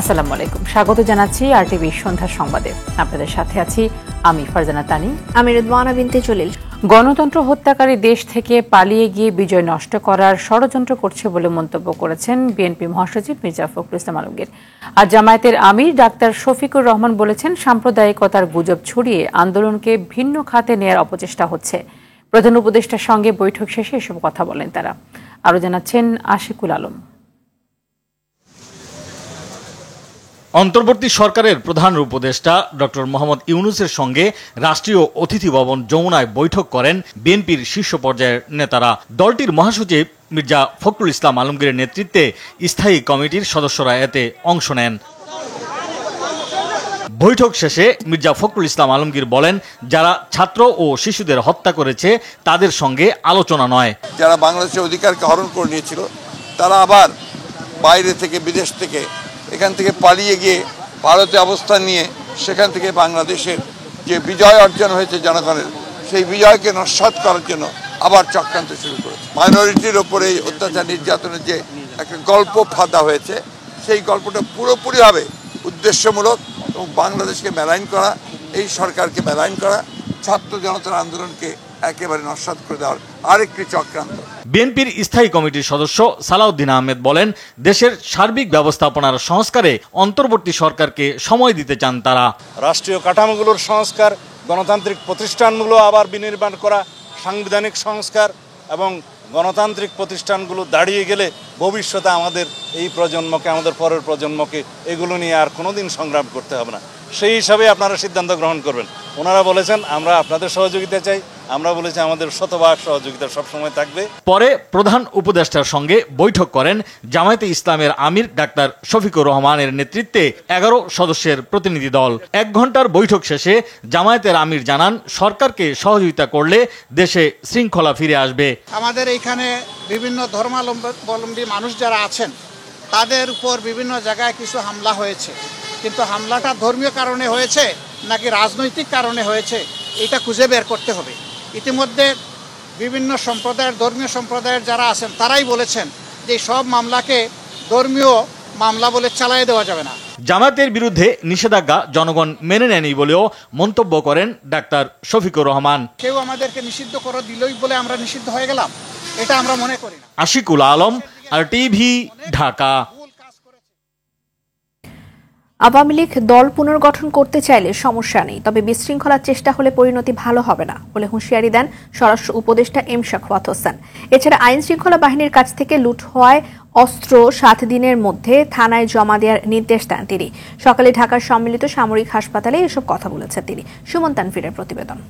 আসসালামু আলাইকুম, স্বাগত জানাচ্ছি RTV সন্ধ্যার সংবাদে। আপনাদের সাথে আছি আমি ফারজানা তানি, আমি রিদওয়ানা বিনতে জলিল। গণতন্ত্র হত্যাকারী দেশ থেকে পালিয়ে গিয়ে বিজয় নষ্ট করার ষড়যন্ত্র করছে বলে মন্তব্য করেছেন বিএনপি মহাসচিব মির্জা ফখরুল ইসলাম আলমগীর। আর জামায়াতের আমির ডাক্তার শফিকুর রহমান বলেছেন, সাম্প্রদায়িকতার গুজব ছড়িয়ে আন্দোলনকে ভিন্ন খাতে নেয়ার অপচেষ্টা হচ্ছে। প্রধান উপদেষ্টার সঙ্গে বৈঠক শেষে এসব কথা বলেন তারা। আরও জানাচ্ছেন আশিকুল আলম। অন্তর্বর্তী সরকারের প্রধান উপদেষ্টা ডক্টর মোহাম্মদ ইউনূসের সঙ্গে রাষ্ট্রীয় অতিথি ভবন যমুনায় বৈঠক করেন বিএনপির শীর্ষ পর্যায়ের নেতারা। দলটির মহাসচিব মির্জা ফখরুল ইসলাম আলমগীরের নেতৃত্বে স্থায়ী কমিটির সদস্যরা এতে অংশ নেন। বৈঠক শেষে মির্জা ফখরুল ইসলাম আলমগীর বলেন, যারা ছাত্র ও শিশুদের হত্যা করেছে তাদের সঙ্গে আলোচনা নয়। যারা বাংলাদেশের অধিকারকে হরণ করে নিয়েছিল তারা আবার বাইরে থেকে, বিদেশ থেকে, এখান থেকে পালিয়ে গিয়ে ভারতে অবস্থান নিয়ে সেখান থেকে বাংলাদেশের যে বিজয় অর্জন হয়েছে জনগণের, সেই বিজয়কে নস্যাৎ করার জন্য আবার চক্রান্ত শুরু করেছে। মাইনরিটির ওপরে অত্যাচার নির্যাতনের যে একটা গল্প ফাঁদা হয়েছে, সেই গল্পটা পুরোপুরিভাবে উদ্দেশ্যমূলক এবং বাংলাদেশকে মেলাইন করা, এই সরকারকে মেলাইন করা, ছাত্র জনতার আন্দোলনকে একেবারে নস্যাৎ করে দেওয়ার আরেকটি চক্রান্ত। বিএনপির স্থায়ী কমিটির সদস্য সালাউদ্দিন আহমেদ বলেন, দেশের সার্বিক ব্যবস্থাপনার সংস্কারে অন্তর্বর্তী সরকারকে সময় দিতে চান তারা। রাষ্ট্রীয় কাঠামোগুলোর সংস্কার, গণতান্ত্রিক প্রতিষ্ঠানগুলো আবার বিনির্মাণ করা, সাংবিধানিক সংস্কার এবং গণতান্ত্রিক প্রতিষ্ঠানগুলো দাঁড়িয়ে গেলে ভবিষ্যতে আমাদের এই প্রজন্মকে, আমাদের পরের প্রজন্মকে এগুলো নিয়ে আর কোনোদিন সংগ্রাম করতে হবে না। সেই হিসাবে আপনারা সিদ্ধান্ত গ্রহণ করবেন। ওনারা বলেছেন আমরা আপনাদের সহযোগিতা চাই, আমরা বলেছি আমাদের শতভাগ সহযোগিতা সবসময় থাকবে। পরে প্রধান উপদেষ্টার সঙ্গে বৈঠক করেন জামায়াতে ইসলামের আমির ডাক্তার শফিকুর রহমানের নেতৃত্বে 11 সদস্যের প্রতিনিধি দল। 1 ঘন্টার বৈঠক শেষে জামায়াতের আমির জানান, সরকারকে সহযোগিতা করলে দেশে শৃঙ্খলা ফিরে আসবে। আমাদের এইখানে বিভিন্ন ধর্মাবলম্বী মানুষ যারা আছেন তাদের উপর বিভিন্ন জায়গায় কিছু হামলা হয়েছে, কিন্তু হামলাটা ধর্মীয় কারণে হয়েছে নাকি রাজনৈতিক কারণে হয়েছে এটা খুঁজে বের করতে হবে। ইতিমধ্যে বিভিন্ন সম্প্রদায়ের, ধর্মীয় সম্প্রদায়ের যারা আছেন তারাই বলেছেন যে সব মামলাকে ধর্মীয় মামলা বলে চালিয়ে দেওয়া যাবে না। জামায়াতের বিরুদ্ধে নিষেধাজ্ঞা জনগণ মেনে নেয়নি বলেও মন্তব্য করেন ডাক্তার শফিকুর রহমান। কেউ আমাদেরকে নিষিদ্ধ করে দিলই বলে আমরা নিষিদ্ধ হয়ে গেলাম, এটা আমরা মনে করি না। আশিকুল আলম, RTV, ঢাকা। আওয়ামী লীগ দল পুনর্গঠন করতে চাইলে সমস্যা নেই, তবে বিশৃঙ্খলার চেষ্টা হলে পরিণতি ভালো হবে না বলে হুঁশিয়ারি দেন স্বরাষ্ট্র উপদেষ্টা এম শাখাওয়াত হোসেন। এছাড়া আইন শৃঙ্খলা বাহিনীর কাছ থেকে লুট হওয়ায় অস্ত্র 7 দিনের মধ্যে থানায় জমা দেওয়ার নির্দেশ দেন তিনি। সকালে ঢাকার সম্মিলিত সামরিক হাসপাতালে এসব কথা বলেছেন তিনি। সুমন তানফিরের প্রতিবেদন।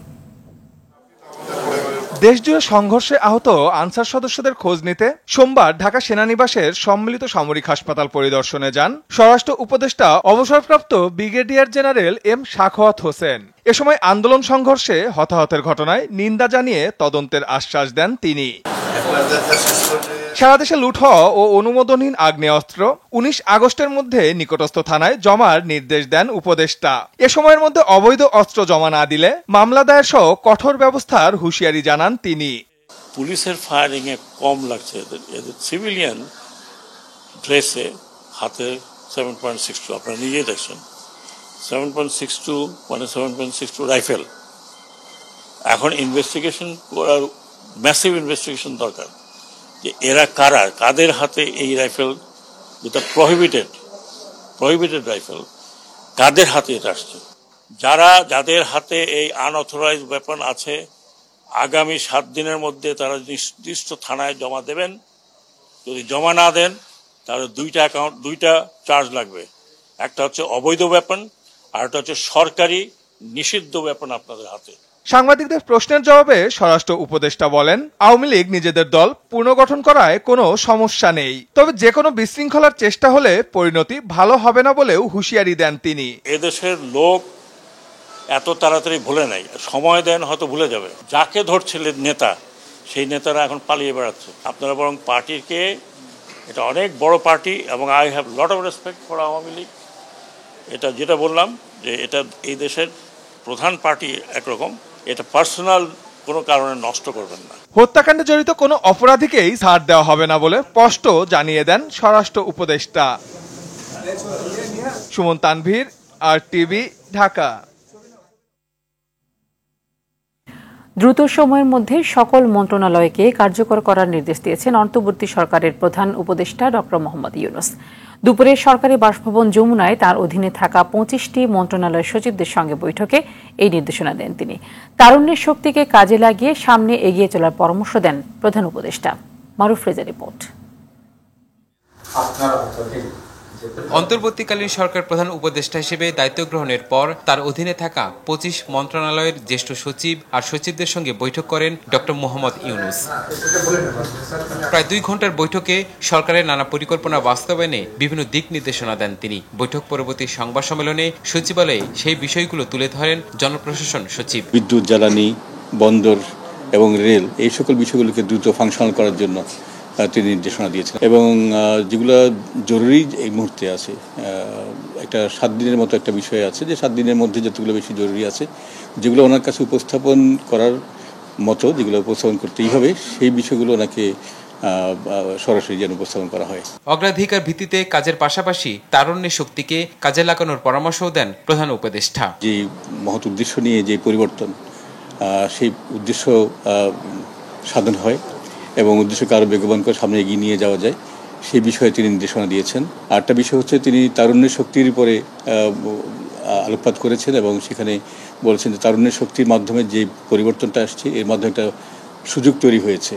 দেশজুড়ে সংঘর্ষে আহত আনসার সদস্যদের খোঁজ নিতে সোমবার ঢাকা সেনানিবাসের সম্মিলিত সামরিক হাসপাতাল পরিদর্শনে যান স্বরাষ্ট্র উপদেষ্টা অবসরপ্রাপ্ত brigadier general M Shakhawat Hossain. এ সময় আন্দোলন সংঘর্ষে হতাহতের ঘটনায় নিন্দা জানিয়ে তদন্তের আশ্বাস দেন তিনি। সারা দেশে লুট হওয়া ও অনুমোদনহীন আগ্নেয়াস্ত্র 19 আগস্টের মধ্যে নিকটস্থ থানায় জমার নির্দেশ দেন উপদেষ্টা। এ সময়ের মধ্যে অবৈধ অস্ত্র জমা না দিলে মামলা দায়ের সহ কঠোর ব্যবস্থার হুঁশিয়ারি জানান তিনি। পুলিশের ফায়ারিং এ কম লাগছে, এদের সিভিলিয়ান ড্রেসে হাতে 7.62, আপনারা নিজেই দেখছেন 7.62 মানে 7.62 রাইফেল। এখন ইনভেস্টিগেশন করার, ম্যাসিভ ইনভেস্টিগেশন দরকার যে এরা কারা, কাদের হাতে এই রাইফেল, যেটা প্রহিবিটেড রাইফেল, কাদের হাতে এটা আসছে। যাদের হাতে এই আনঅথরাইজড ওয়েপন আছে, আগামী 7 দিনের মধ্যে তারা নির্দিষ্ট থানায় জমা দেবেন। যদি জমা না দেন তাহলে দুইটা চার্জ লাগবে। একটা হচ্ছে অবৈধ ওয়েপন, আর একটা হচ্ছে সরকারি নিষিদ্ধ ওয়েপন আপনাদের হাতে। সাংবাদিকদের প্রশ্নের জবাবে স্বরাষ্ট্র উপদেষ্টা বলেন, আওয়ামী লীগ নিজেদের দল পুনর্গঠন করায় কোনো সমস্যা নেই, তবে যে কোনো বিশৃঙ্খলার চেষ্টা হলে পরিণতি ভালো হবে না বলেও হুঁশিয়ারি দেন তিনি। এদেশের লোক এত তাড়াতাড়ি ভুলে নাই, সময় দেন হয়তো ভুলে যাবে। যাকে ধরছিলেন নেতা, সেই নেতারা এখন পালিয়ে বেড়াচ্ছে। আপনারা বরং পার্টিকে, এটা অনেক বড় পার্টি এবং I have lot of respect for Awami League. এটা যেটা বললাম যে এটা এই দেশের প্রধান পার্টি একরকম, এটা পার্সোনাল কোনো কারণে নষ্ট করবেন না। হত্যাকাণ্ডে জড়িত কোনো অপরাধীকেই ছাড় দেওয়া হবে না বলে স্পষ্ট জানিয়ে দেন স্বরাষ্ট্র উপদেষ্টা। সুমন তানভীর, RTV, ঢাকা। দ্রুত সময়ের মধ্যে সকল মন্ত্রণালয়কে কার্যকর করার নির্দেশ দিয়েছেন অন্তর্বর্তী সরকারের প্রধান উপদেষ্টা ডক্টর মোহাম্মদ ইউনূস। দুপুরে সরকারি বাসভবন যমুনায় তার অধীনে থাকা 25টি মন্ত্রণালয় সচিবদের সঙ্গে বৈঠকে এই নির্দেশনা দেন তিনি। তারুণ্যের শক্তিকে কাজে লাগিয়ে সামনে এগিয়ে চলার পরামর্শ দেন প্রধান উপদেষ্টা। মারুফ রেজা রিপোর্ট। অন্তর্বর্তীকালীন সরকার প্রধান উপদেষ্টা হিসেবে দায়িত্ব গ্রহণের পর তার অধীনে থাকা 25 মন্ত্রণালয়ের জ্যেষ্ঠ সচিব আর সচিবদের সঙ্গে বৈঠক করেন ডক্টর মোহাম্মদ ইউনূস। প্রায় 2 ঘন্টার বৈঠকে সরকারের নানা পরিকল্পনা বাস্তবায়নে বিভিন্ন দিক নির্দেশনা দেন তিনি। বৈঠক পরবর্তী সংবাদ সম্মেলনে সচিবালয়ে সেই বিষয়গুলো তুলে ধরেন জনপ্রশাসন সচিব। বিদ্যুৎ, জ্বালানি, বন্দর এবং রেল এই সকল বিষয়গুলোকে দ্রুত ফাংশনাল করার জন্য তিনি নির্দেশনা দিয়েছেন এবং যেগুলো জরুরি এই মুহূর্তে আছে, একটা 7 দিনের মতো একটা বিষয় আছে যে 7 দিনের মধ্যে যতগুলো বেশি জরুরি আছে যেগুলো ওনার কাছে উপস্থাপন করার মতো, যেগুলো উপস্থাপন করতেই হবে সেই বিষয়গুলো ওনাকে সরাসরি যেন উপস্থাপন করা হয়। অগ্রাধিকার ভিত্তিতে কাজের পাশাপাশি তারুণ্যের শক্তিকে কাজে লাগানোর পরামর্শও দেন প্রধান উপদেষ্টা। যে মহৎ উদ্দেশ্য নিয়ে যে পরিবর্তন, সেই উদ্দেশ্য সাধন হয় এবং উদ্দেশ্যকে আরও বেগবান করে সামনে এগিয়ে নিয়ে যাওয়া যায় সেই বিষয়ে তিনি নির্দেশনা দিয়েছেন। আরেকটা বিষয় হচ্ছে তিনি তারুণ্যের শক্তির উপরে আলোকপাত করেছেন এবং সেখানে বলেছেন যে তারুণ্যের শক্তির মাধ্যমে যে পরিবর্তনটা আসছে এর মাধ্যমে একটা সুযোগ তৈরি হয়েছে,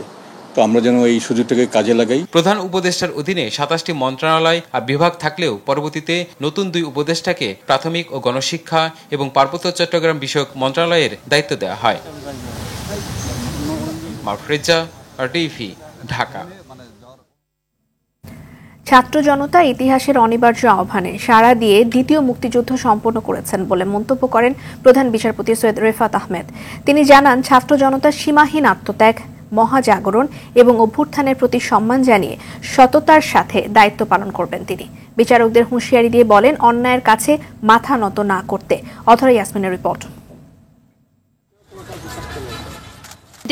তো আমরা যেন এই সুযোগটাকে কাজে লাগাই। প্রধান উপদেষ্টার অধীনে 27টি মন্ত্রণালয় আর বিভাগ থাকলেও পরবর্তীতে নতুন 2 উপদেষ্টাকে প্রাথমিক ও গণশিক্ষা এবং পার্বত্য চট্টগ্রাম বিষয়ক মন্ত্রণালয়ের দায়িত্ব দেওয়া হয়। মারফরেজা, RTV, ঢাকা। ছাত্র জনতা ইতিহাসের অনিবার্য আহ্বানে সাড়া দিয়ে দ্বিতীয় মুক্তিযুদ্ধ সম্পন্ন করেছেন বলে মন্তব্য করেন প্রধান বিচারপতি সৈয়দ রেফাত আহমেদ। তিনি জানান, ছাত্র জনতার সীমাহীন আত্মত্যাগ, মহাজাগরণ এবং অভ্যুত্থানের প্রতি সম্মান জানিয়ে সততার সাথে দায়িত্ব পালন করবেন তিনি। বিচারকদের হুঁশিয়ারি দিয়ে বলেন, অন্যায়ের কাছে মাথা নত না করতে। অথরা ইয়াসমিনের রিপোর্ট।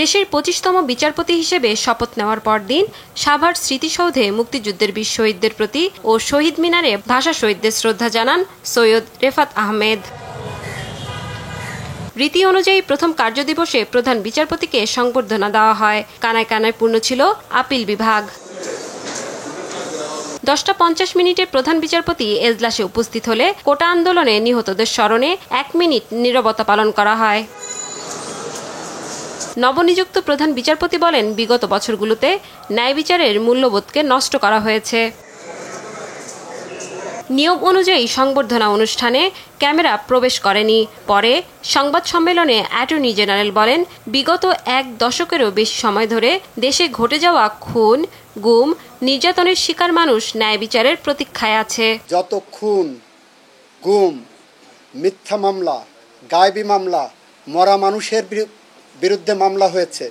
দেশের 25তম বিচারপতি হিসেবে শপথ নেওয়ার পরদিন সাভার স্মৃতিসৌধে মুক্তিযুদ্ধের বীর শহীদদের প্রতি ও শহীদ মিনারে ভাষা শহীদদের শ্রদ্ধা জানান সৈয়দ রেফাত আহমেদ। রীতি অনুযায়ী প্রথম কার্যদিবসে প্রধান বিচারপতিকে সংবর্ধনা দেওয়া হয়। কানায় কানায় পূর্ণ ছিল আপিল বিভাগ। 10:50 প্রধান বিচারপতি এজলাসে উপস্থিত হলে কোটা আন্দোলনে নিহতদের স্মরণে 1 মিনিট নীরবতা পালন করা হয়। নবনিযুক্ত প্রধান বিচারপতি বলেন, বিগত বছরগুলোতে ন্যায় বিচারের মূল্যবোধকে নষ্ট করা হয়েছে। নিয়ম অনুযায়ী সংবর্ধনা অনুষ্ঠানে ক্যামেরা প্রবেশ করেনি। পরে সংবাদ সম্মেলনে অ্যাটর্নি জেনারেল বলেন, বিগত 1 দশকেরও বেশি সময় ধরে দেশে ঘটে যাওয়া খুন, গুম, নির্যাতনের শিকার মানুষ ন্যায় বিচারের প্রতীক্ষায় আছে। যত খুন, গুম, মিথ্যা মামলা, গায়েবী মামলা, মরা মানুষের বিরুদ্ধে মামলা হয়েছে,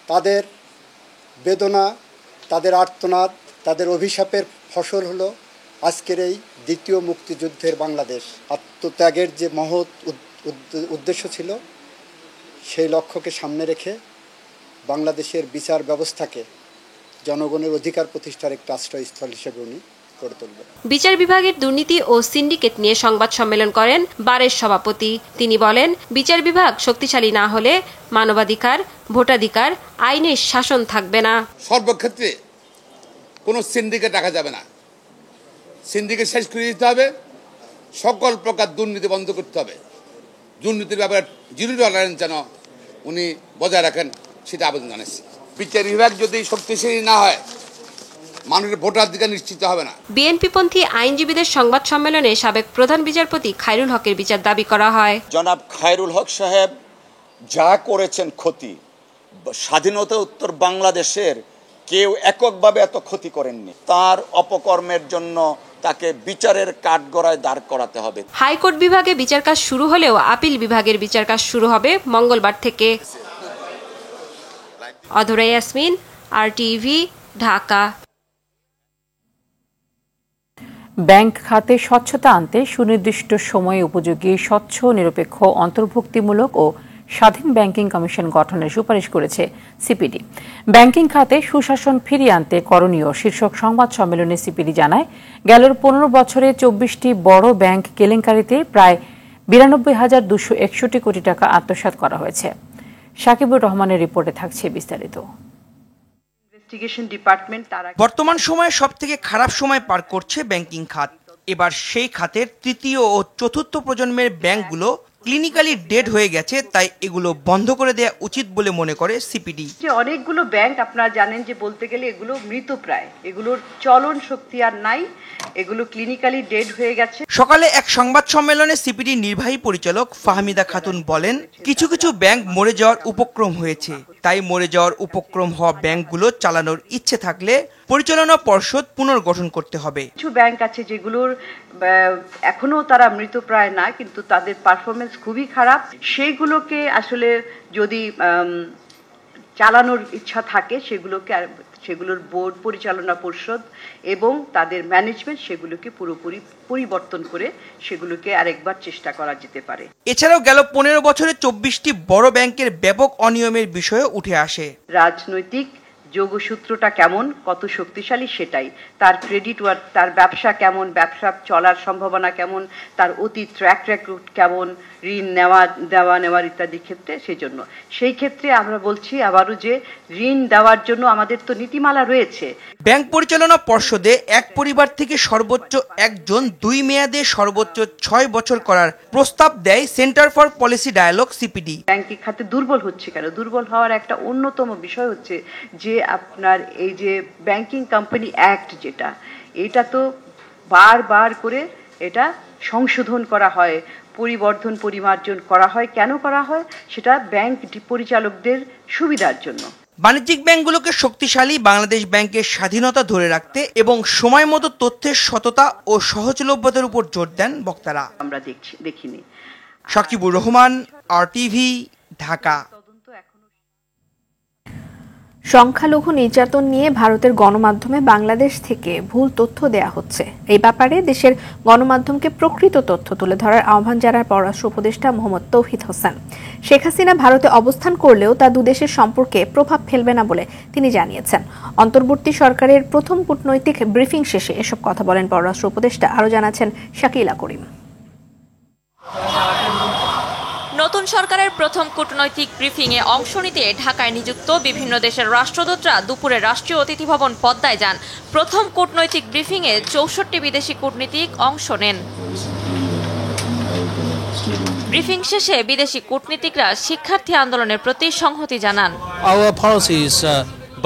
তাদের বেদনা, তাদের আর্তনাদ, তাদের অভিশাপের ফসল হলো আজকের এই দ্বিতীয় মুক্তিযুদ্ধের বাংলাদেশ। আত্মত্যাগের যে মহৎ উদ্দেশ্য ছিল, সেই লক্ষ্যকে সামনে রেখে বাংলাদেশের বিচার ব্যবস্থাকে জনগণের অধিকার প্রতিষ্ঠার একটি আশ্রয়স্থল হিসেবে উনি গড়ে তুলবেন। বিচার বিভাগের দুর্নীতি ও সিন্ডিকেট নিয়ে সংবাদ সম্মেলন করেন বারের সভাপতি। তিনি বলেন, বিচার বিভাগ শক্তিশালী না হলে মানবাধিকার, ভোটাধিকার, আইনের শাসন থাকবে না। সর্বক্ষেত্রে কোনো সিন্ডিকেট রাখা যাবে না। সিন্ডিকেট শেষ করে দিতে হবে, সকল প্রকার দুর্নীতি বন্ধ করতে হবে। দুর্নীতির ব্যাপারে 0 টলারেন্স যেন উনি বজায় রাখেন, সেটা আবেদন জানাচ্ছি। বিচার বিভাগ যদি শক্তিশালী না হয়, মানুষের ভোটাধিকার নিশ্চিত হবে না। বিএনপিপন্থী আইনজীবীদের সংবাদ সম্মেলনে সাবেক প্রধান বিচারপতি খায়রুল হকের বিচার দাবি করা হয়। জনাব খায়রুল হক সাহেব যা করেছেন ক্ষতি, স্বাধীনতা উত্তর বাংলাদেশের কেউ এককভাবে এত ক্ষতি করেননি। তার অপকর্মের জন্য তাকে বিচারের কাঠগড়ায় দাঁড় করাতে হবে। হাইকোর্ট বিভাগে বিচার কাজ শুরু হলেও আপিল বিভাগের বিচার কাজ শুরু হবে মঙ্গলবার থেকে। অধরা ইয়াসমিন, RTV, ঢাকা। ব্যাংক খাতে স্বচ্ছতা আনতে সুনির্দিষ্ট সময়ে উপযোগী, স্বচ্ছ, নিরপেক্ষ, অন্তর্ভুক্তিমূলক ও স্বাধীন ব্যাংকিং কমিশন গঠনের সুপারিশ করেছে সিপিডি। ব্যাংকিং খাতে সুশাসন ফিরিয়ে আনতে করণীয় শীর্ষক সংবাদ সম্মেলনে সিপিডি জানায়, গেল 15 বছরে 24টি বড় ব্যাংক কেলেঙ্কারিতে প্রায় 92,261 কোটি টাকা আত্মসাৎ করা হয়েছে। সাকিবুর রহমানের রিপোর্টে থাকছে বিস্তারিত। বর্তমান সময়ে সবথেকে খারাপ সময় পার করছে ব্যাংকিং খাত। এবার সেই খাতের তৃতীয় ও চতুর্থ প্রজন্মের ব্যাংকগুলো ক্লিনিক্যালি ডেড হয়ে গেছে, তাই এগুলো বন্ধ করে দেওয়া উচিত বলে মনে করে সিপিডি। অনেকগুলো ব্যাংক আপনারা জানেন যে বলতে গেলে এগুলো মৃতপ্রায়, এগুলোর চলন শক্তি আর নাই, এগুলো ক্লিনিক্যালি ডেড হয়ে গেছে। সকালে এক সংবাদ সম্মেলনে সিপিডি নির্বাহী পরিচালক ফাহমিদা খাতুন বলেন, কিছু কিছু ব্যাংক মরে যাওয়ার উপক্রম হয়েছে, তাই মরে যাওয়ার উপক্রম হওয়া ব্যাংকগুলো চালানোর ইচ্ছে থাকলে পরিচালনা পর্ষদ পুনর্গঠন করতে হবে। কিছু ব্যাংক আছে যেগুলোর এখনো তারা মৃতপ্রায় না, কিন্তু তাদের পারফরমেন্স খুবই খারাপ। সেইগুলোকে আসলে যদি চালানোর ইচ্ছা থাকে সেগুলোর বোর্ড, পরিচালনা পর্ষদ এবং তাদের ম্যানেজমেন্ট সেগুলোকে পুরোপুরি পরিবর্তন করে সেগুলোকে আরেকবার চেষ্টা করা যেতে পারে। এছাড়াও গেল 15 বছরে 24টি বড় ব্যাংকের ব্যাপক অনিয়মের বিষয়ে উঠে আসে। রাজনৈতিক যোগসূত্রটা কেমন, কত শক্তিশালী সেটাই, তার ক্রেডিট ওয়ার্থ, তার ব্যবসা কেমন, ব্যবসা চলার সম্ভাবনা কেমন, তার অতীত ট্র্যাক রেকর্ড কেমন, ঋণ নেওয়ার ইত্যাদি ক্ষেত্রে। সেই ক্ষেত্রে আমরা বলছি আবারও যে ঋণ দেওয়ার জন্য আমাদের তো নীতিমালা রয়েছে। ব্যাংক পরিচালনা পর্ষদে এক পরিবার থেকে সর্বোচ্চ একজন 2 মেয়াদে সর্বোচ্চ 6 বছর করার প্রস্তাব দেয় Centre for Policy Dialogue CPD. Banking খাতে দুর্বল হচ্ছে কেন? দুর্বল হওয়ার একটা অন্যতম বিষয় হচ্ছে যে আপনার এই যে ব্যাংকিং কোম্পানি অ্যাক্ট, যেটা এটা তো বারবার করে এটা সংশোধন করা হয়, পরিবর্ধন পরিমার্জন করা হয়। কেন করা হয়? সেটা ব্যাংক পরিচালকদের সুবিধার জন্য। বাণিজ্যিক ব্যাংকগুলোকে শক্তিশালী, বাংলাদেশ ব্যাংকের স্বাধীনতা ধরে রাখতে এবং সময় মতো তথ্যের সততা ও সহজলভ্যতার উপর জোর দেন বক্তারা। আমরা দেখিনি। সাকিবুর রহমান, RTV, ঢাকা। সংখ্যালঘু নির্যাতন নিয়ে ভারতের গণমাধ্যমে বাংলাদেশ থেকে ভুল তথ্য দেয়া হচ্ছে। এই ব্যাপারে দেশের গণমাধ্যমকে প্রকৃত তথ্য তুলে ধরার আহ্বান জানান পররাষ্ট্র উপদেষ্টা মোহাম্মদ তৌহিদ হোসেন। শেখ হাসিনা ভারতে অবস্থান করলেও তা দুদেশের সম্পর্কে প্রভাব ফেলবে না বলে তিনি জানিয়েছেন। অন্তর্বর্তী সরকারের প্রথম কূটনৈতিক ব্রিফিং শেষে এসব কথা বলেন পররাষ্ট্র উপদেষ্টা। আরও জানাচ্ছেন শাকিলা করিম। নতুন সরকারের প্রথম কূটনৈতিক ব্রিফিংয়ে অংশ নিতে ঢাকায় নিযুক্ত বিভিন্ন দেশের রাষ্ট্রদূতরা দুপুরে রাষ্ট্রীয় অতিথি ভবন পদ্মায় যান। প্রথম কূটনৈতিক ব্রিফিংয়ে 64 বিদেশি কূটনীতিক অংশ নেন। ব্রিফিং শেষে বিদেশি কূটনীতিকরা শিক্ষার্থী আন্দোলনের প্রতি সংহতি জানান।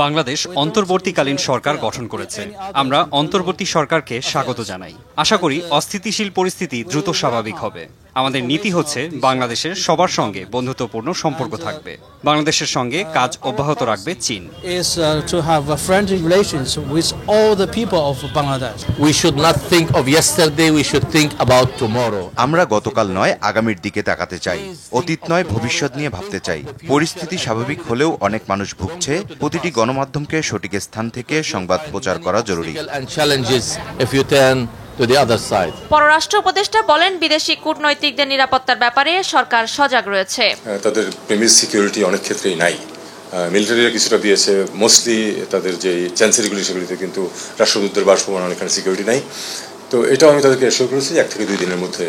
বাংলাদেশ অন্তর্বর্তীকালীন সরকার গঠন করেছে। আমরা অন্তর্বর্তী সরকারকে স্বাগত জানাই। আশা করি অস্থিতিশীল পরিস্থিতি দ্রুত স্বাভাবিক হবে। আমাদের নীতি হচ্ছে বাংলাদেশের সবার সঙ্গে বন্ধুত্বপূর্ণ সম্পর্ক থাকবে। বাংলাদেশের সঙ্গে কাজ অব্যাহত রাখবে চীন। আমরা গতকাল নয় আগামীর দিকে তাকাতে চাই, অতীত নয় ভবিষ্যৎ নিয়ে ভাবতে চাই। পরিস্থিতি স্বাভাবিক হলেও অনেক মানুষ ভুগছে। প্রতিটি গণমাধ্যমকে সঠিক স্থান থেকে সংবাদ প্রচার করা জরুরি। পররাষ্ট্র উপদেষ্টা বলেন, বিদেশি কূটনৈতিকদের নিরাপত্তার ব্যাপারে সরকার সজাগ রয়েছে। তাদের প্রেমিস সিকিউরিটি অনেক ক্ষেত্রেই নাই। মিলিটারিরা কিছুটা দিয়েছে, মোস্টলি তাদের যে চ্যান্সেরিগুলি সেগুলিতে, কিন্তু রাষ্ট্রদূতদের বাসভবন অনেকখানে সিকিউরিটি নাই। তো এটাও আমি তাদেরকে অ্যাসিওর করেছি 1 থেকে 2 দিনের মধ্যে,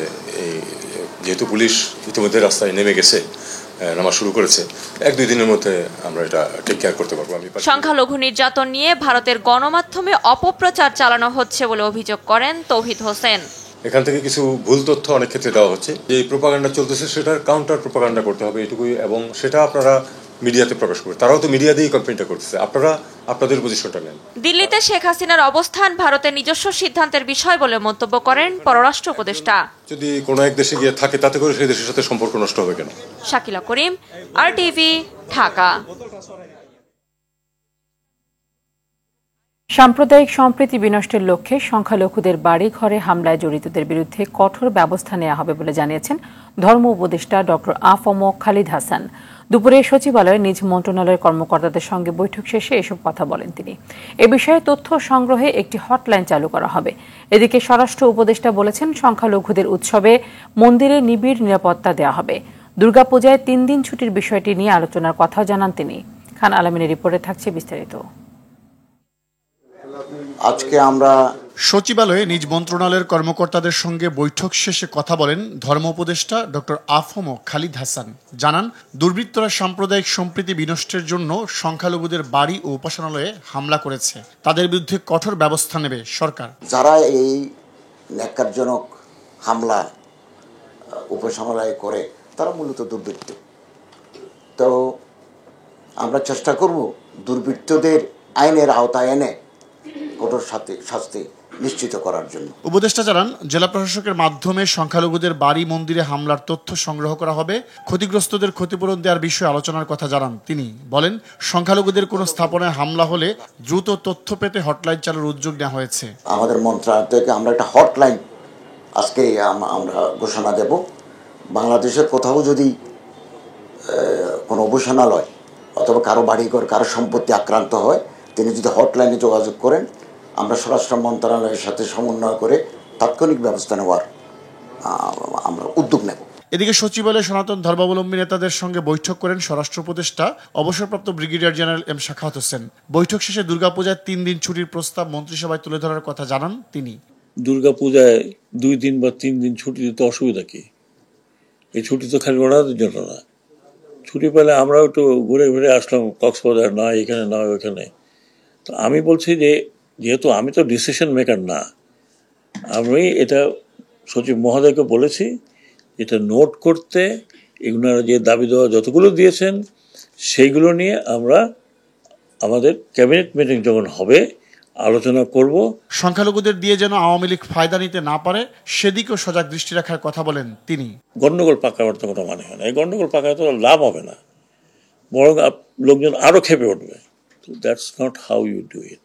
যেহেতু পুলিশ ইতিমধ্যে রাস্তায় নেমে গেছে, নামা শুরু করেছে, 1-2 দিনের মধ্যে আমরা এটা টেক কেয়ার করতে পারবো। সংখ্যালঘু নির্যাতন নিয়ে ভারতের গণমাধ্যমে অপপ্রচার চালানো হচ্ছে বলে অভিযোগ করেন তৌহিদ হোসেন। এখান থেকে কিছু ভুল তথ্য অনেক ক্ষেত্রে দেওয়া হচ্ছে। যে প্রোপাগান্ডা চলতেছে সেটার কাউন্টার প্রোপাগান্ডা করতে হবে এটুকুই, এবং সেটা আপনারা মিডিয়াতে প্রকাশ করবে। তারাও তো মিডিয়া দিয়েই কমপ্লেনটা করতেছে, আপনারা আপনাদের পজিশনটা নেন। দিল্লিতে শেখ হাসিনার অবস্থান ভারতের নিজস্ব সিদ্ধান্তের বিষয় বলে মন্তব্য করেন পররাষ্ট্র উপদেষ্টা। যদি কোনো এক দেশে গিয়ে থাকে তাতে করে সেই দেশের সাথে সম্পর্ক নষ্ট হবে কেন? শাকিলা করিম, RTV, ঢাকা। সাম্প্রদায়িক সম্প্রীতি বিনষ্টের লক্ষ্যে সংখ্যালঘুদের বাড়ি ঘরে হামলায় জড়িতদের বিরুদ্ধে কঠোর ব্যবস্থা নেওয়া হবে বলে জানিয়েছেন ধর্ম উপদেষ্টা ডক্টর আ.ফ.ম. খালিদ হাসান। দুপুরে সচিবালয়ে নিজ মন্ত্রণালয়ের কর্মকর্তাদের সঙ্গে বৈঠক শেষে এসব কথা বলেন তিনি। এ বিষয়ে তথ্য সংগ্রহে একটি হটলাইন চালু করা হবে। এদিকে স্বরাষ্ট্র উপদেষ্টা বলেছেন, সংখ্যালঘুদের উৎসবে মন্দিরে নিবিড় নিরাপত্তা দেওয়া হবে। দুর্গাপূজায় 3 দিন ছুটির বিষয়টি নিয়ে আলোচনার কথাও জানান তিনি। খান আলামিনের রিপোর্টে থাকছে বিস্তারিত। আজকে আমরা সচিবালয়ে নিজ মন্ত্রণালয়ের কর্মকর্তাদের সঙ্গে বৈঠক শেষে কথা বলেন ধর্ম উপদেষ্টা ডক্টর আফম খালিদ হাসান। জানান, দুর্বৃত্তরা সাম্প্রদায়িক সম্প্রীতি বিনষ্টের জন্য সংখ্যালঘুদের বাড়ি ও উপাসনালয়ে হামলা করেছে। তাদের বিরুদ্ধে কঠোর ব্যবস্থা নেবে সরকার। যারা এই ন্যাক্কারজনক হামলা উপাসনালয়ে করে তারা মূলত দুর্বৃত্ত। তো আমরা চেষ্টা করব দুর্বৃত্তদের আইনের আওতায় এনে কঠোর শাস্তি নিশ্চিত করার জন্য। উপদেষ্টা জানান, জেলা প্রশাসকের মাধ্যমে সংখ্যালঘুদের বাড়ি মন্দিরে হামলার তথ্য সংগ্রহ করা হবে। ক্ষতিগ্রস্তদের ক্ষতিপূরণ দেওয়ার বিষয়ে আলোচনার কথা জানান তিনি। বলেন, সংখ্যালঘুদের কোনো স্থাপনায় হামলা হলে দ্রুত তথ্য পেতে হটলাইন চালুর উদ্যোগ নেওয়া হয়েছে। আমাদের মন্ত্রণালয় থেকে আমরা একটা হটলাইন আজকে আমরা ঘোষণা দেব। বাংলাদেশের কোথাও যদি কোনো উপাসনালয় অথবা কারো বাড়িঘর কারো সম্পত্তি আক্রান্ত হয়, তিনি যদি হটলাইনে যোগাযোগ করেন, আমরা স্বরাষ্ট্র মন্ত্রণালয়ের সাথে সমন্বয় করে তাৎক্ষণিক ব্যবস্থা নেওয়ার আমরা উদ্যোগ নেব। এদিকে সচিবালয়ে সনাতন ধর্মাবলম্বী নেতাদের সঙ্গে বৈঠক করেন স্বরাষ্ট্র উপদেষ্টা অবসরপ্রাপ্ত brigadier general M Shakhawat Hossain. বৈঠক শেষে দুর্গাপূজায় 3 দিন ছুটির প্রস্তাব মন্ত্রিসভায় তুলে ধরার কথা জানান তিনি। দুর্গাপূজায় 2 দিন বা 3 দিন ছুটি দিতে অসুবিধা কি? এই ছুটি তো খালি ওনাদের জন্য না, ছুটি পেলে আমরাও একটু ঘুরে ঘুরে আসলাম, কক্সবাজার না এখানে না ওইখানে। তো আমি বলছি যে যেহেতু আমি তো ডিসিশন মেকার না, আমি এটা সচিব মহোদয়কে বলেছি এটা নোট করতে, এগুলোর যে দাবি দেওয়া যতগুলো দিয়েছেন সেইগুলো নিয়ে আমরা আমাদের ক্যাবিনেট মিটিং যখন হবে আলোচনা করব। সংখ্যালঘুদের দিয়ে যেন আওয়ামী লীগ ফায়দা নিতে না পারে সেদিকেও সজাগ দৃষ্টি রাখার কথা বলেন তিনি। গন্ডগোল পাকাবার তো কোনো মানে হয় না, এই গন্ডগোল পাকায় তো লাভ হবে না, বরং লোকজন আরও খেপে উঠবে। That's not how you do it.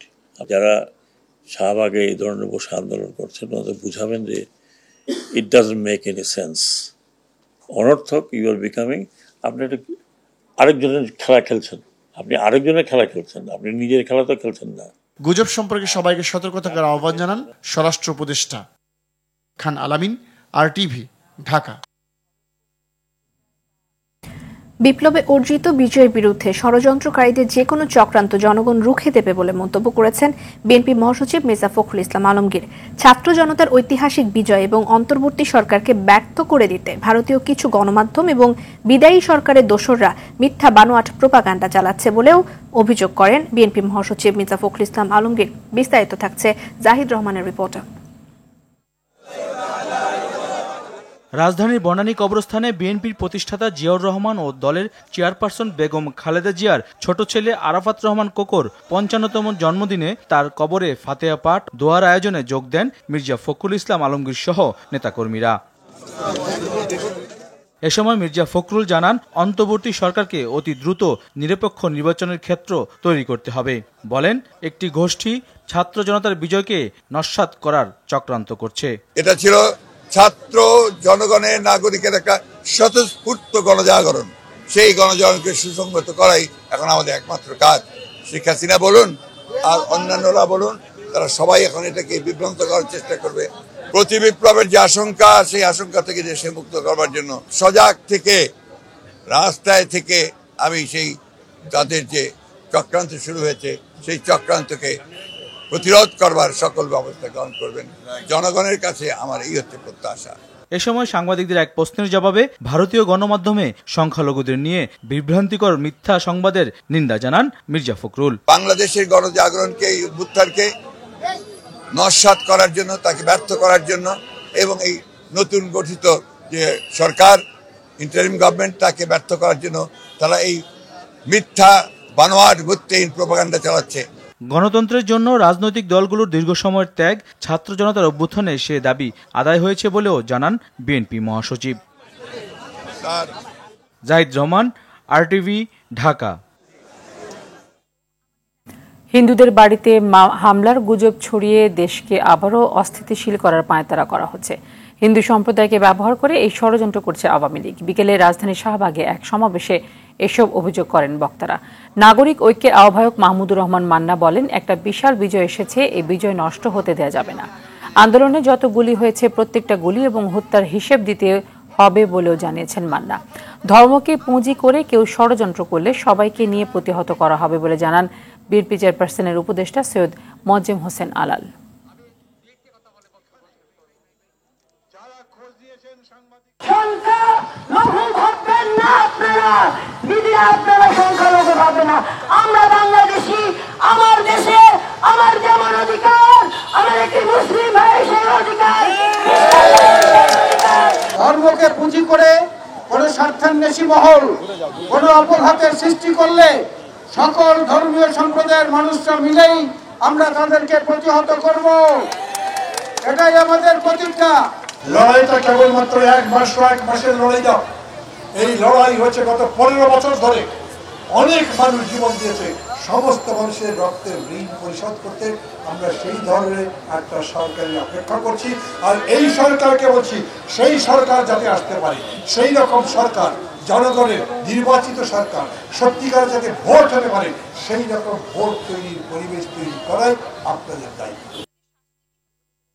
যারা শাহবাগে এই ধরনের বসে আন্দোলন করছেন ওদের বুঝাবেন যে it doesn't make any sense, অনর্থক। ইউ আর বিকামিং, আপনি একটা আরেকজনের খেলা খেলছেন, আপনি নিজের খেলা তো খেলছেন না। গুজব সম্পর্কে সবাইকে সতর্ক থাকার আহ্বান জানান স্বরাষ্ট্র উপদেষ্টা। খান আলামিন, RTV, ঢাকা। বিপ্লবে অর্জিত বিজয়ের বিরুদ্ধে ষড়যন্ত্রকারীদের যে কোনো চক্রান্ত জনগণ রুখে দেবে বলে মন্তব্য করেছেন বিএনপি মহাসচিব মির্জা ফখরুল ইসলাম আলমগীর। ছাত্র জনতার ঐতিহাসিক বিজয় এবং অন্তর্বর্তী সরকারকে ব্যর্থ করে দিতে ভারতীয় কিছু গণমাধ্যম এবং বিদায়ী সরকারের দোসররা মিথ্যা বানোয়াট প্রোপাগান্ডা চালাচ্ছে বলেও অভিযোগ করেন বিএনপি মহাসচিব মির্জা ফখরুল ইসলাম আলমগীর। বিস্তারিত থাকছে জাহিদ রহমানের রিপোর্টে। রাজধানীর বনানী কবরস্থানে বিএনপির প্রতিষ্ঠাতা জিয়াউর রহমান ও দলের চেয়ারপারসন বেগম খালেদা জিয়ার ছোট ছেলে আরাফাত রহমান কোকর ৫৫তম জন্মদিনে তার কবরে ফাতেহা পাঠ দোয়ার আয়োজনে যোগ দেন মির্জা ফখরুল ইসলাম আলমগীর সহ নেতাকর্মীরা। এ সময় মির্জা ফখরুল জানান, অন্তর্বর্তী সরকারকে অতি দ্রুত নিরপেক্ষ নির্বাচনের ক্ষেত্র তৈরি করতে হবে। বলেন, একটি গোষ্ঠী ছাত্র জনতার বিজয়কে নস্যাৎ করার চক্রান্ত করছে। এটা ছিল ছাত্র জনগণের নাগরিকের একটা স্বতঃস্ফূর্ত গণজাগরণ। সেই গণজাগরণকে সুসংগত করাই এখন আমাদের একমাত্র কাজ। শেখ হাসিনা বলুন আর অন্যান্যরা বলুন, তারা সবাই এখন এটাকে বিভ্রান্ত করার চেষ্টা করবে। প্রতি বিপ্লবের যে আশঙ্কা, সেই আশঙ্কা থেকে দেশে মুক্ত করবার জন্য সজাগ থেকে রাস্তায় থেকে আমি সেই তাদের যে চক্রান্ত শুরু হয়েছে সেই চক্রান্তকে প্রতিরোধ করবার সকল ব্যবস্থা গ্রহণ করবেন। জনগণের কাছে আমার এই হচ্ছে প্রত্যাশা। এ সময় সাংবাদিকদের এক প্রশ্নের জবাবে ভারতীয় গণমাধ্যমে সংখ্যালঘুদের নিয়ে বিভ্রান্তিকর মিথ্যা সংবাদের নিন্দা জানান মির্জা ফখরুল। বাংলাদেশের গণজাগরণকে, এই উত্থানকে নস্যাৎ করার জন্য, তাকে ব্যর্থ করার জন্য এবং এই নতুন গঠিত যে সরকার ইন্টারিম গভর্নমেন্ট তাকে ব্যর্থ করার জন্য তারা এই মিথ্যা বানোয়াট ভিত্তিহীন প্রোপাগান্ডা চালাচ্ছে। গণতন্ত্রের জন্য রাজনৈতিক দলগুলোর দীর্ঘ সময়ের ত্যাগ, ছাত্র জনতার অভ্যুত্থানে সে দাবি আদায় হয়েছে বলেও জানান বিএনপি মহাসচিব। জাহিদ রহমান, RTV, ঢাকা। হিন্দুদের বাড়িতে হামলার গুজব ছড়িয়ে দেশকে আবারও অস্থিতিশীল করার পাঁয়তারা করা হচ্ছে। হিন্দু সম্প্রদায়কে ব্যবহার করে এই ষড়যন্ত্র করছে আওয়ামী লীগ। বিকেলে রাজধানীর শাহবাগে এক সমাবেশে এসব অভিযোগ করেন বক্তারা। নাগরিক ঐক্যের আহ্বায়ক মাহমুদুর রহমান মান্না বলেন, একটা বিশাল বিজয় এসেছে, এই বিজয় নষ্ট হতে দেওয়া যাবে না। আন্দোলনে যত গুলি হয়েছে প্রত্যেকটা গুলি এবং হত্যার হিসেব দিতে হবে বলেও জানিয়েছেন মান্না। ধর্মকে পুঁজি করে কেউ ষড়যন্ত্র করলে সবাইকে নিয়ে প্রতিহত করা হবে বলে জানান বিএনপি চেয়ারপারসনের উপদেষ্টা সৈয়দ মোয়াজ্জেম হোসেন আলাল। আমরা বাংলাদেশি, আমার দেশে আমার যেমন অধিকার, আমার একটি মুসলিম ভাই সেই অধিকার। ধর্মকে পুঁজি করে কোন স্বার্থান্বেষী মহল কোন অপঘাতের সৃষ্টি করলে সকল ধর্মীয় সম্প্রদায়ের মানুষরা মিলেই আমরা তাদেরকে প্রতিহত করব, এটাই আমাদের প্রতিজ্ঞা। লড়াইটা কেবলমাত্র এক মাসের লড়াই না, এই লড়াই হচ্ছে গত 15 বছর ধরে। অনেক মানুষ জীবন দিয়েছে, সমস্ত মানুষের রক্তের ঋণ পরিশোধ করতে আমরা সেই ধরনের একটা সরকারের অপেক্ষা করছি। আর এই সরকারকে বলছি, সেই সরকার যাতে আসতে পারে, সেই রকম সরকার, জনগণের নির্বাচিত সরকার, সত্যিকার যাতে ভোট হতে পারে, সেই রকম ভোট তৈরির পরিবেশ তৈরি করাই আপনাদের দায়িত্ব।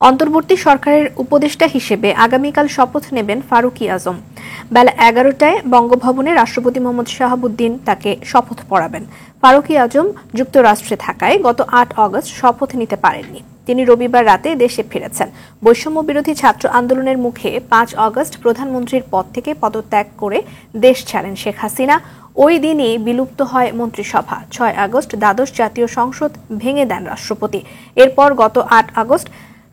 অন্তর্বর্তী সরকারের উপদেষ্টা হিসেবে আগামীকাল শপথ নেবেন ফারুক আজম। বেলা 11টায় বঙ্গভবনে রাষ্ট্রপতি মোহাম্মদ শাহাবুদ্দিন তাকে শপথ পড়াবেন। ফারুক আজম যুক্তরাষ্ট্রে থাকায় গত 8 আগস্ট শপথ নিতে পারেননি। তিনি রবিবার রাতে দেশে ফিরেছেন। বৈষম্য বিরোধী ছাত্র আন্দোলনের মুখে 5 আগস্ট প্রধানমন্ত্রীর পদ থেকে পদত্যাগ করে দেশ ছাড়েন শেখ হাসিনা। ওই দিনই বিলুপ্ত হয় মন্ত্রিসভা। 6 আগস্ট দ্বাদশ জাতীয় সংসদ ভেঙে দেন রাষ্ট্রপতি। এরপর গত 8 আগস্ট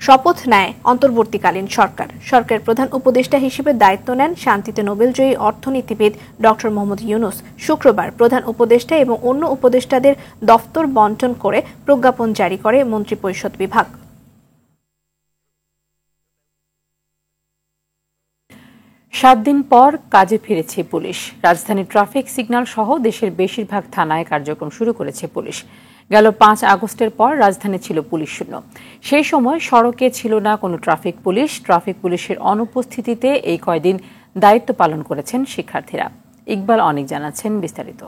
শপথ নেয় অন্তর্বর্তীকালীন সরকার। সরকারের প্রধান উপদেষ্টা হিসেবে দায়িত্ব নেন শান্তিতে নোবেলজয়ী অর্থনীতিবিদ ডক্টর মোহাম্মদ ইউনুস। শুক্রবার প্রধান উপদেষ্টা এবং অন্য উপদেষ্টাদের দফতর বণ্টন করে প্রজ্ঞাপন জারি করে মন্ত্রিপরিষদ বিভাগ। সাত দিন পর কাজে ফিরেছে পুলিশ। রাজধানীর ট্রাফিক সিগন্যাল সহ দেশের বেশিরভাগ থানায় কার্যক্রম শুরু করেছে পুলিশ। গেল 5 আগস্টের পর রাজধানী ছিল পুলিশ শূন্য। সেই সময় সড়কে ছিল না কোনো ট্রাফিক পুলিশ। ট্রাফিক পুলিশের অনুপস্থিতিতে এই কয়দিন দায়িত্ব পালন করেছেন শিক্ষার্থীরা। ইকবাল অনেক জানাচ্ছেন বিস্তারিত।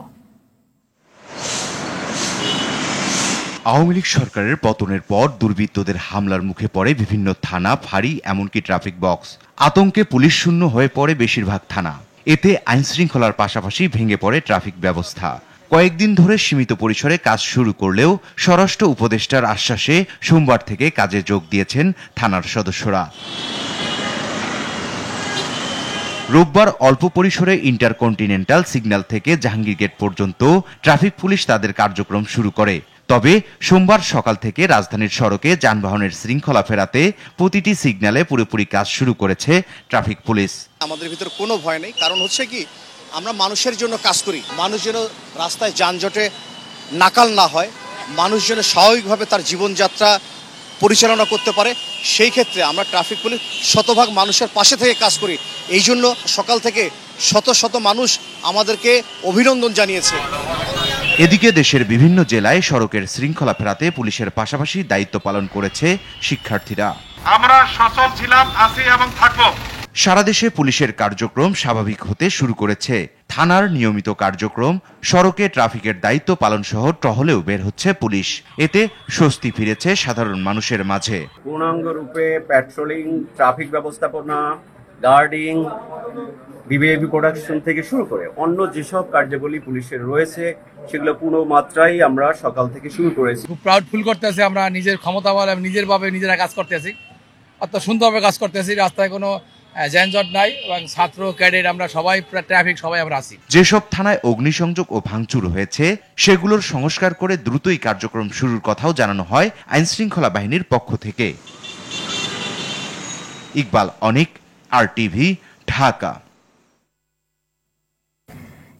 আওয়ামী লীগ সরকারের পতনের পর দুর্বৃত্তদের হামলার মুখে পড়ে বিভিন্ন থানা, ফাঁড়ি, এমনকি ট্রাফিক বক্স। আতঙ্কে পুলিশ শূন্য হয়ে পড়ে বেশিরভাগ থানা। এতে আইনশৃঙ্খলার পাশাপাশি ভেঙে পড়ে ট্রাফিক ব্যবস্থা। কয়েকদিন ধরে সীমিত পরিসরে কাজ শুরু করলেও স্বরাষ্ট্র উপদেষ্টার আশ্বাসে সোমবার থেকে কাজে যোগ দিয়েছেন থানার সদস্যরা। রোববার অল্প পরিসরে ইন্টারকন্টিনেন্টাল সিগন্যাল থেকে জাহাঙ্গীর গেট পর্যন্ত ট্রাফিক পুলিশ তাদের কার্যক্রম শুরু করে। তবে সোমবার সকাল থেকে রাজধানীর সড়কে যানবাহনের শৃঙ্খলা ফেরাতে প্রতিটি সিগন্যালে পুরোপুরি কাজ শুরু করেছে ট্রাফিক পুলিশ। আমাদের ভিতর কোনো ভয় নেই, কারণ হচ্ছে কি, আমরা মানুষের জন্য কাজ করি। মানুষ যেন রাস্তায় যানজটে নাকাল না হয়, মানুষ যেন স্বাভাবিকভাবে তার জীবনযাত্রা পরিচালনা করতে পারে, সেই ক্ষেত্রে আমরা ট্রাফিক পুলিশ শতভাগ মানুষের পাশে থেকে কাজ করি। এই জন্য সকাল থেকে শত শত মানুষ আমাদেরকে অভিনন্দন জানিয়েছে। এদিকে দেশের বিভিন্ন জেলায় সড়কের শৃঙ্খলা ফেরাতে পুলিশের পাশাপাশি দায়িত্ব পালন করেছে শিক্ষার্থীরা। আমরা সচল ছিলাম, আছি এবং থাকবো। সারা দেশে পুলিশের কার্যক্রম স্বাভাবিক হতে শুরু করেছে। থানার নিয়মিত কার্যক্রম, সড়কে ট্রাফিকের দায়িত্ব পালন সহ টহলেও বের হচ্ছে পুলিশ। এতে স্বস্তি ফিরেছে সাধারণ মানুষের মাঝে। পূর্ণাঙ্গ রূপে প্যাট্রোলিং, ট্রাফিক ব্যবস্থাপনা, গার্ডিং, ভিভিআইপি প্রোডাকশন থেকে শুরু করে অন্য যেসব কার্যাবলী পুলিশের রয়েছে সেগুলো পুরো মাত্রায় আমরা সকাল থেকে শুরু করেছি। খুব প্রাউড ফিল করতেছি, আমরা নিজের ক্ষমতা বলে নিজের ভাবে নিজেরা কাজ করতেছি, অত সুন্দরভাবে কাজ করতেছি। রাস্তায় কোনো যানজট নাই এবং ছাত্র, ক্যাডেট, আমরা সবাই ট্রাফিক সবাই আমরা আছি। যেসব থানায় অগ্নিসংযোগ ও ভাঙচুর হয়েছে সেগুলোর সংস্কার করে দ্রুতই কার্যক্রম শুরুর কথাও জানানো হয় আইনশৃঙ্খলা বাহিনীর পক্ষ থেকে। ইকবাল অনিক, RTV, ঢাকা।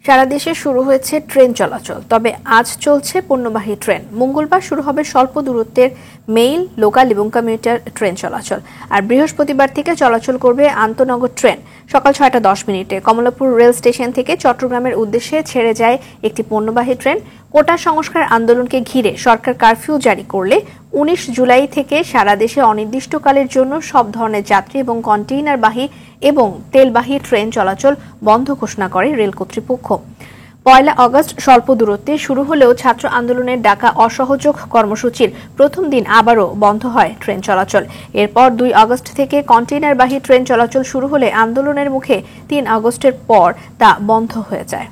সারা দেশে শুরু হয়েছে ট্রেন চলাচল, তবে আজ চলছে পণ্যবাহী ট্রেন। মঙ্গলবার শুরু হবে স্বল্প দূরত্বের মেইল, লোকাল এবং কমিউটার ট্রেন চলাচল। আর বৃহস্পতিবার থেকে চলাচল করবে আন্তনগর ট্রেন। সকাল 6:10 কমলাপুর রেল স্টেশন থেকে চট্টগ্রামের উদ্দেশ্যে ছেড়ে যায় একটি পণ্যবাহী ট্রেন। কোটা সংস্কার আন্দোলনকে ঘিরে সরকার কারফিউ জারি করলে 19 জুলাই থেকে সারা দেশে অনির্দিষ্টকালের জন্য সব ধরনের যাত্রী এবং কন্টেইনারবাহী এবং তেলবাহী ট্রেন চলাচল বন্ধ ঘোষণা করে রেল কর্তৃপক্ষ। 1 আগস্ট স্বল্প দূরত্বে শুরু হলেও ছাত্র আন্দোলনের ডাকা অসহযোগ কর্মসূচির প্রথম দিন আবারও বন্ধ হয় ট্রেন চলাচল। এরপর 2 আগস্ট থেকে কন্টেইনারবাহী ট্রেন চলাচল শুরু হলে আন্দোলনের মুখে 3 আগস্টের পর তা বন্ধ হয়ে যায়।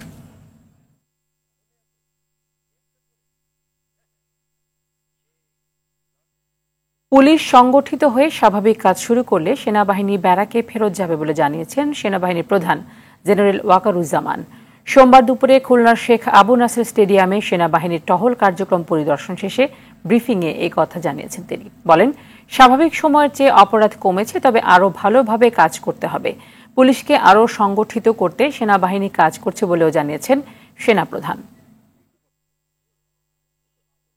পুলিশ সংগঠিত হয়ে স্বাভাবিক কাজ শুরু করলে সেনাবাহিনী ব্যারাকে ফেরত যাবে বলে জানিয়েছেন সেনাবাহিনীর প্রধান জেনারেল ওয়াকারুজ্জামান। সোমবার দুপুরে খুলনার শেখ আবু নাসের স্টেডিয়ামে সেনাবাহিনীর টহল কার্যক্রম পরিদর্শন শেষে ব্রিফিংয়ে এই কথা জানিয়েছেন তিনি। বলেন, স্বাভাবিক সময়ের চেয়ে অপরাধ কমেছে, তবে আরও ভালোভাবে কাজ করতে হবে। পুলিশকে আরও সংগঠিত করতে সেনাবাহিনী কাজ করছে বলেও জানিয়েছেন সেনাপ্রধান।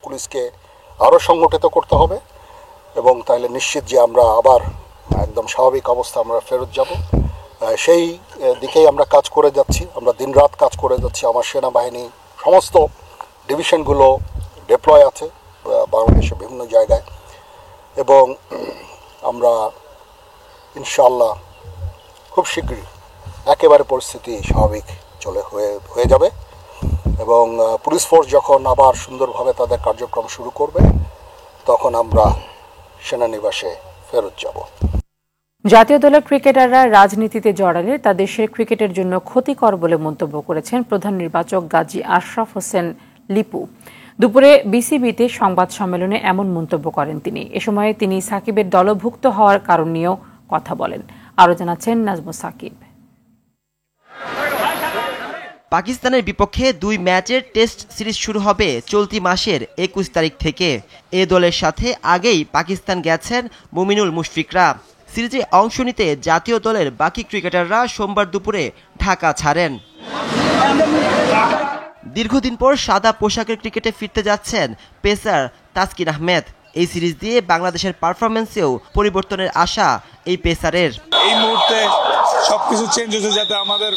পুলিশকে আরও সংগঠিত করতে হবে এবং তাহলে নিশ্চিত যে আমরা আবার একদম স্বাভাবিক অবস্থা আমরা ফেরত যাব, সেই দিকেই আমরা কাজ করে যাচ্ছি। আমরা দিনরাত কাজ করে যাচ্ছি। আমার সেনাবাহিনী সমস্ত ডিভিশনগুলো ডিপ্লয় আছে বাংলাদেশের বিভিন্ন জায়গায় এবং আমরা ইনশাআল্লাহ খুব শীঘ্রই একেবারে পরিস্থিতি স্বাভাবিক হয়ে যাবে এবং পুলিশ ফোর্স যখন আবার সুন্দরভাবে তাদের কার্যক্রম শুরু করবে তখন আমরা সেনানিবাসে ফেরত যাব। জাতীয় দলের ক্রিকেটাররা রাজনীতিতে জড়ালে তা দেশের ক্রিকেটের জন্য ক্ষতিকর বলে মন্তব্য করেছেন প্রধান নির্বাচক গাজী আশরাফ হোসেন লিপু। দুপুরে বিসিবিতে সংবাদ সম্মেলনে এমন মন্তব্য করেন তিনি। এ সময় তিনি সাকিবের দলভুক্ত হওয়ার কারণ নিয়েও কথা বলেন। আরও জানাচ্ছেন নাজমুস সাকিব। পাকিস্তানের বিপক্ষে 2 ম্যাচের টেস্ট সিরিজ শুরু হবে চলতি মাসের 21 তারিখ থেকে। এ দলের সাথে আগেই পাকিস্তান গেছেন মুমিনুল মুশফিকরা। সিরিজে অংশ নিতে জাতীয় দলের বাকি ক্রিকেটাররা সোমবার দুপুরে ঢাকা ছাড়েন। দীর্ঘদিন পর সাদা পোশাকের ক্রিকেটে ফিরতে যাচ্ছেন পেসার তাসকিন আহমেদ। এই সিরিজ দিয়ে বাংলাদেশের পারফরম্যান্সেও পরিবর্তনের আশা এই পেসারের। এই মুহূর্তে সবকিছু চেঞ্জ হচ্ছে যাতে আমাদের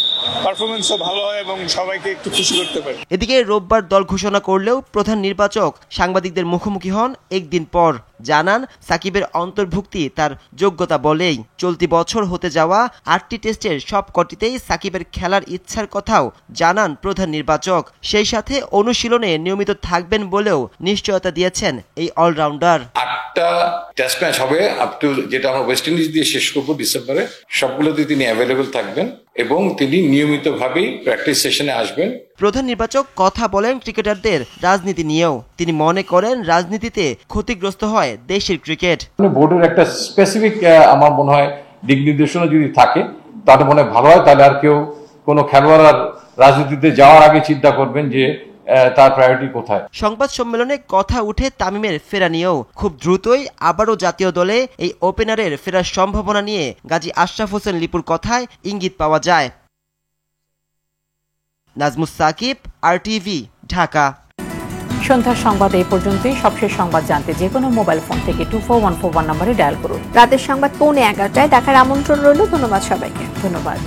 পারফরম্যান্সও ভালো হয় এবং সবাইকে একটু খুশি করতে পারে। এদিকে রোববার দল ঘোষণা করলেও প্রধান নির্বাচক সাংবাদিকদের মুখোমুখি হন একদিন পর। জানান, সাকিবের অন্তর্ভুক্তি তার যোগ্যতা বলেই। চলতি বছর হতে যাওয়া 8টি টেস্টের সবকটিতেই সাকিবের খেলার ইচ্ছার কথাও জানান প্রধান নির্বাচক। সেই সাথে অনুশীলনে নিয়মিত থাকবেন বলেও নিশ্চয়তা দিয়েছেন এই অলরাউন্ডার। 8টা টেস্ট ম্যাচ হবে আপ টু যেটা আমরা ওয়েস্ট ইন্ডিজ দিয়ে শেষ করবো ডিসেম্বরে, সবগুলোতে তিনি অ্যাভেলেবল থাকবেন এবং তিনি নিয়মিতভাবেই প্র্যাকটিস সেশনে আসবেন। প্রধান নির্বাচক কথা বলেন ক্রিকেটারদের রাজনীতি নিয়েও। তিনি মনে করেন রাজনীতিতে ক্ষতিগ্রস্ত হয় দেশের ক্রিকেট। বোর্ডের একটা স্পেসিফিক আমার মনে হয় দিক নির্দেশনা যদি থাকে তাহলে মনে ভালো হয়। তাহলে আর কেউ কোনো খেলোয়াড় আর রাজনীতিতে যাওয়ার আগে চিন্তা করবেন যে তার প্রায়োরিটি কোথায়। সংবাদ সম্মেলনে কথা উঠে তামিমের ফেরা নিয়েও। খুব দ্রুতই আবারও জাতীয় দলে এই ওপেনারের ফেরার সম্ভাবনা নিয়ে গাজী আশরাফ হোসেন লিপুর কথায় ইঙ্গিত পাওয়া যায়। নাজমুস সাকিব, RTV, ঢাকা। সন্ধ্যার সংবাদ এই পর্যন্তই। সবশেষ সংবাদ জানতে যে কোনো মোবাইল ফোন থেকে 24141 নম্বরে ডায়াল করুন। রাতের সংবাদ 11:15টায় দেখার আমন্ত্রণ রইল। ধন্যবাদ সবাইকে। ধন্যবাদ।